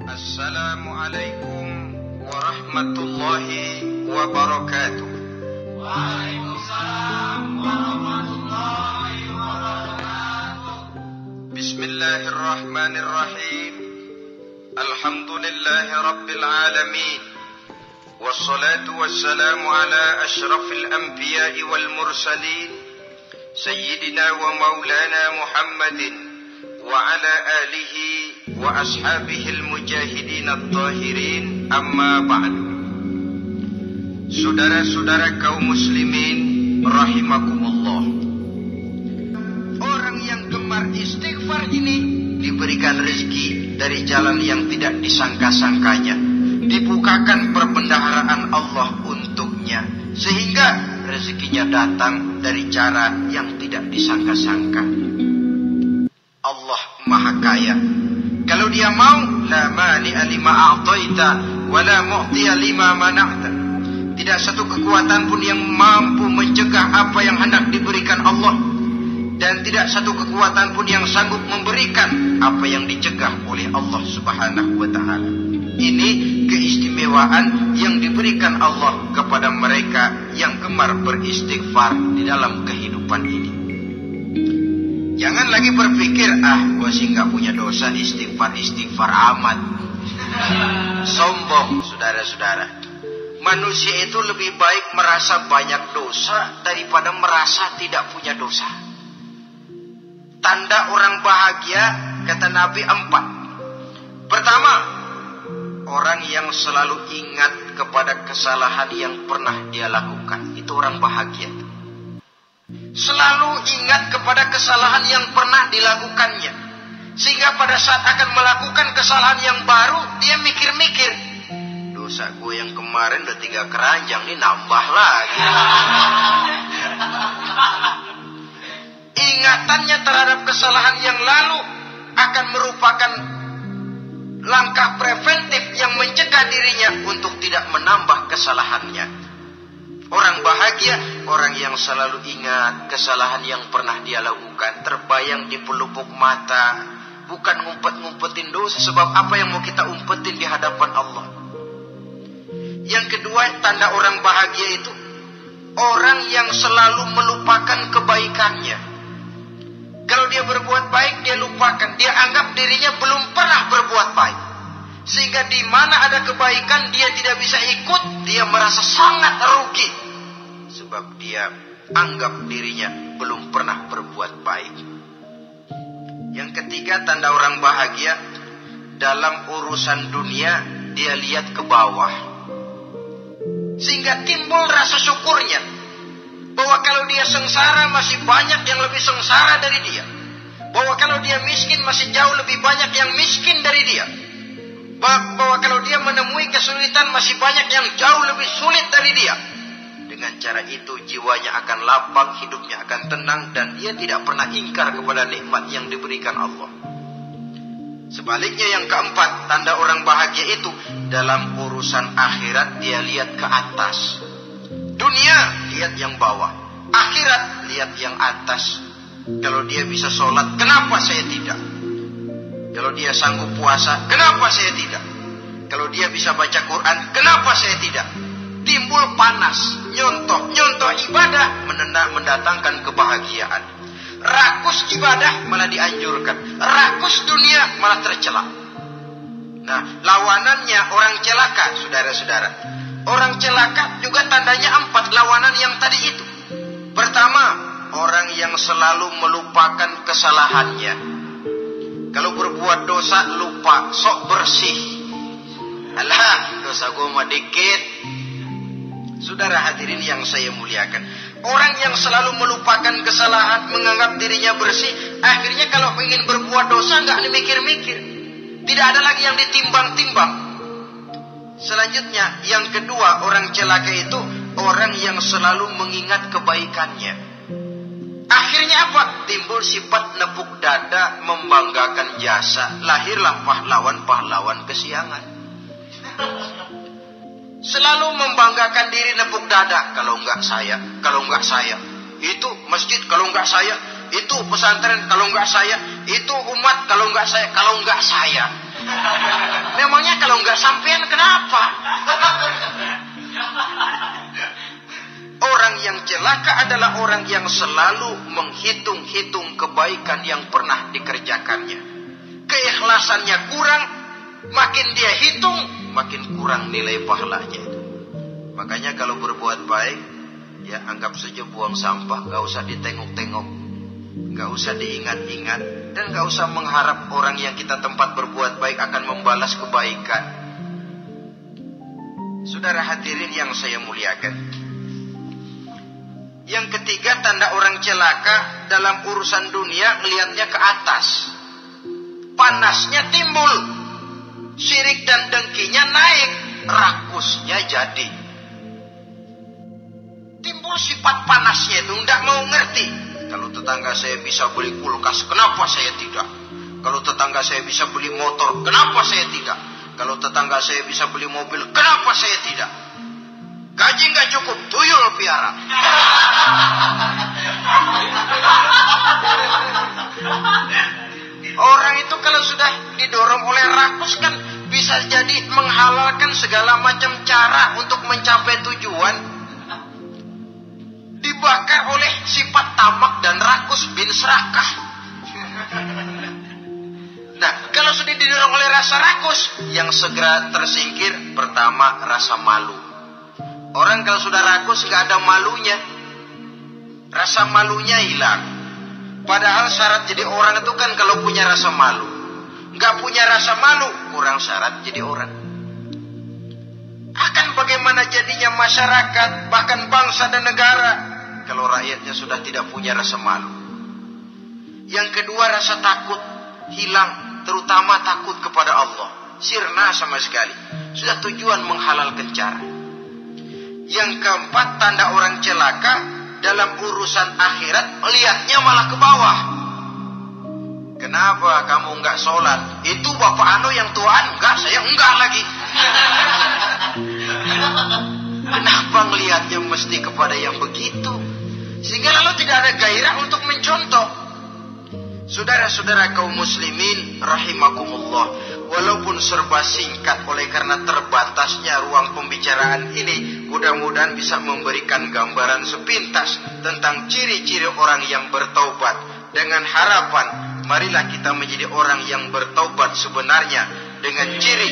Assalamualaikum warahmatullahi wabarakatuh. Waalaikumsalam warahmatullahi wabarakatuh. Bismillahirrahmanirrahim. Alhamdulillahi rabbil alamin. Wassalatu wassalamu ala ashrafil anbiya'i wal mursalin, Sayyidina wa maulana Muhammadin wa ala alihi wa ashabihil mujahidin at-tahirin, amma ba'du. Saudara-saudara kaum muslimin rahimakumullah, orang yang gemar istighfar ini diberikan rezeki dari jalan yang tidak disangka-sangkanya, dibukakan perbendaharaan Allah untuknya, sehingga rezekinya datang dari cara yang tidak disangka-sangka. Allah Maha Kaya. Kalau Dia mau, la mani'a lima a'taita wa la mu'tiya lima mana'ta. Tidak satu kekuatan pun yang mampu mencegah apa yang hendak diberikan Allah, dan tidak satu kekuatan pun yang sanggup memberikan apa yang dicegah oleh Allah Subhanahu wa taala. Ini keistimewaan yang diberikan Allah kepada mereka yang gemar beristighfar di dalam kehidupan ini. Jangan lagi berpikir, gua sih gak punya dosa, istighfar amat. Sombong, saudara-saudara. Manusia itu lebih baik merasa banyak dosa daripada merasa tidak punya dosa. Tanda orang bahagia, kata Nabi, 4. Pertama, orang yang selalu ingat kepada kesalahan yang pernah dia lakukan. Itu orang bahagia. Selalu ingat kepada kesalahan yang pernah dilakukannya, sehingga pada saat akan melakukan kesalahan yang baru, dia mikir-mikir, dosa gue yang kemarin udah 3 keranjang, nih nambah lagi. Ingatannya terhadap kesalahan yang lalu akan merupakan langkah preventif yang mencegah dirinya untuk tidak menambah kesalahannya. Orang bahagia, orang yang selalu ingat kesalahan yang pernah dia lakukan, terbayang di pelupuk mata, bukan ngumpet-ngumpetin dosa. Sebab apa yang mau kita umpetin di hadapan Allah? Yang kedua, tanda orang bahagia itu orang yang selalu melupakan kebaikannya. Kalau dia berbuat baik, dia lupakan. Dia anggap dirinya belum pernah berbuat baik, sehingga di mana ada kebaikan dia tidak bisa ikut. Dia merasa sangat rugi, sebab dia anggap dirinya belum pernah berbuat baik. Yang ketiga, tanda orang bahagia, dalam urusan dunia dia lihat ke bawah, sehingga timbul rasa syukurnya, bahwa kalau dia sengsara masih banyak yang lebih sengsara dari dia, bahwa kalau dia miskin masih jauh lebih banyak yang miskin dari dia, bahwa kalau dia menemui kesulitan masih banyak yang jauh lebih sulit dari dia. Dengan cara itu jiwanya akan lapang, hidupnya akan tenang, dan dia tidak pernah ingkar kepada nikmat yang diberikan Allah. Sebaliknya, yang keempat, tanda orang bahagia itu dalam urusan akhirat dia lihat ke atas. Dunia lihat yang bawah, akhirat lihat yang atas. Kalau dia bisa sholat, kenapa saya tidak? Kalau dia sanggup puasa, kenapa saya tidak? Kalau dia bisa baca Quran, kenapa saya tidak? Timbul panas, nyontoh ibadah mendatangkan kebahagiaan. Rakus ibadah malah dianjurkan, rakus dunia malah tercela. Nah, lawanannya orang celaka, saudara-saudara. Orang celaka juga tandanya 4, lawanan yang tadi itu. Pertama, orang yang selalu melupakan kesalahannya. Kalau berbuat dosa lupa, sok bersih. Alah, dosa gue mah dikit. Saudara hadirin yang saya muliakan, orang yang selalu melupakan kesalahan, menganggap dirinya bersih, akhirnya kalau ingin berbuat dosa nggak dimikir-mikir, tidak ada lagi yang ditimbang-timbang. Selanjutnya, yang kedua, orang celaka itu orang yang selalu mengingat kebaikannya. Akhirnya apa? Timbul sifat nepuk dada, membanggakan jasa, lahirlah pahlawan-pahlawan kesiangan. Selalu membanggakan diri, nepuk dada. Kalau enggak saya. Itu masjid kalau enggak saya. Itu pesantren kalau enggak saya. Itu umat kalau enggak saya. Memangnya kalau nggak sampean kenapa? Orang yang celaka adalah orang yang selalu menghitung-hitung kebaikan yang pernah dikerjakannya. Keikhlasannya kurang, makin dia hitung, makin kurang nilai pahalanya. Makanya kalau berbuat baik, ya anggap saja buang sampah, gak usah ditengok-tengok, gak usah diingat-ingat, dan gak usah mengharap orang yang kita tempat berbuat baik akan membalas kebaikan. Saudara hadirin yang saya muliakan, yang ketiga tanda orang celaka dalam urusan dunia, ngelihatnya ke atas, panasnya timbul, syirik dan dengkinya naik, rakusnya jadi. Timbul sifat panasnya itu, tidak mau ngerti. Kalau tetangga saya bisa beli kulkas, kenapa saya tidak? Kalau tetangga saya bisa beli motor, kenapa saya tidak? Kalau tetangga saya bisa beli mobil, kenapa saya tidak? Gaji nggak cukup, tuyul piara. Orang itu kalau sudah didorong oleh rakus kan bisa jadi menghalalkan segala macam cara untuk mencapai tujuan. Dibakar oleh sifat tamak dan rakus bin serakah. Nah, kalau sudah didorong oleh rasa rakus, yang segera tersingkir pertama rasa malu. Orang kalau sudah rakus nggak ada malunya, rasa malunya hilang. Padahal syarat jadi orang itu kan kalau punya rasa malu. Nggak punya rasa malu, kurang syarat jadi orang. Akan bagaimana jadinya masyarakat, bahkan bangsa dan negara, kalau rakyatnya sudah tidak punya rasa malu. Yang kedua rasa takut hilang, terutama takut kepada Allah. Sirna sama sekali. Sudah tujuan menghalalkan cara. Yang keempat tanda orang celaka dalam urusan akhirat, lihatnya malah ke bawah. Kenapa kamu enggak sholat? Itu bapak anu yang tuaan, enggak, saya enggak lagi. Kenapa ngelihatnya mesti kepada yang begitu? Sehingga lalu tidak ada gairah untuk mencontoh. Saudara-saudara kaum muslimin rahimakumullah, walaupun serba singkat oleh karena terbatasnya ruang pembicaraan ini, mudah-mudahan bisa memberikan gambaran sepintas tentang ciri-ciri orang yang bertaubat. Dengan harapan, marilah kita menjadi orang yang bertaubat sebenarnya dengan ciri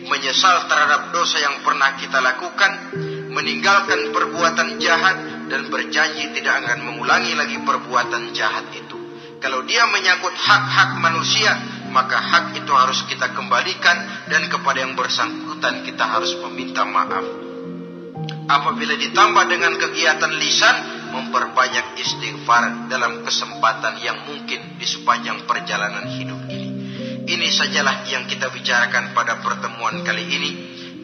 menyesal terhadap dosa yang pernah kita lakukan, meninggalkan perbuatan jahat, dan berjanji tidak akan mengulangi lagi perbuatan jahat itu. Kalau dia menyangkut hak-hak manusia, maka hak itu harus kita kembalikan, dan kepada yang bersangkutan kita harus meminta maaf. Apabila ditambah dengan kegiatan lisan, memperbanyak istighfar dalam kesempatan yang mungkin di sepanjang perjalanan hidup ini. Ini sajalah yang kita bicarakan pada pertemuan kali ini.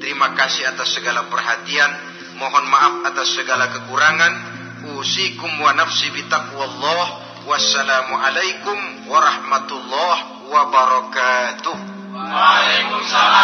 Terima kasih atas segala perhatian. Mohon maaf atas segala kekurangan. Usikum wa nafsi bitaqwallah. Wassalamualaikum warahmatullahi wabarakatuh. Waalaikumsalam.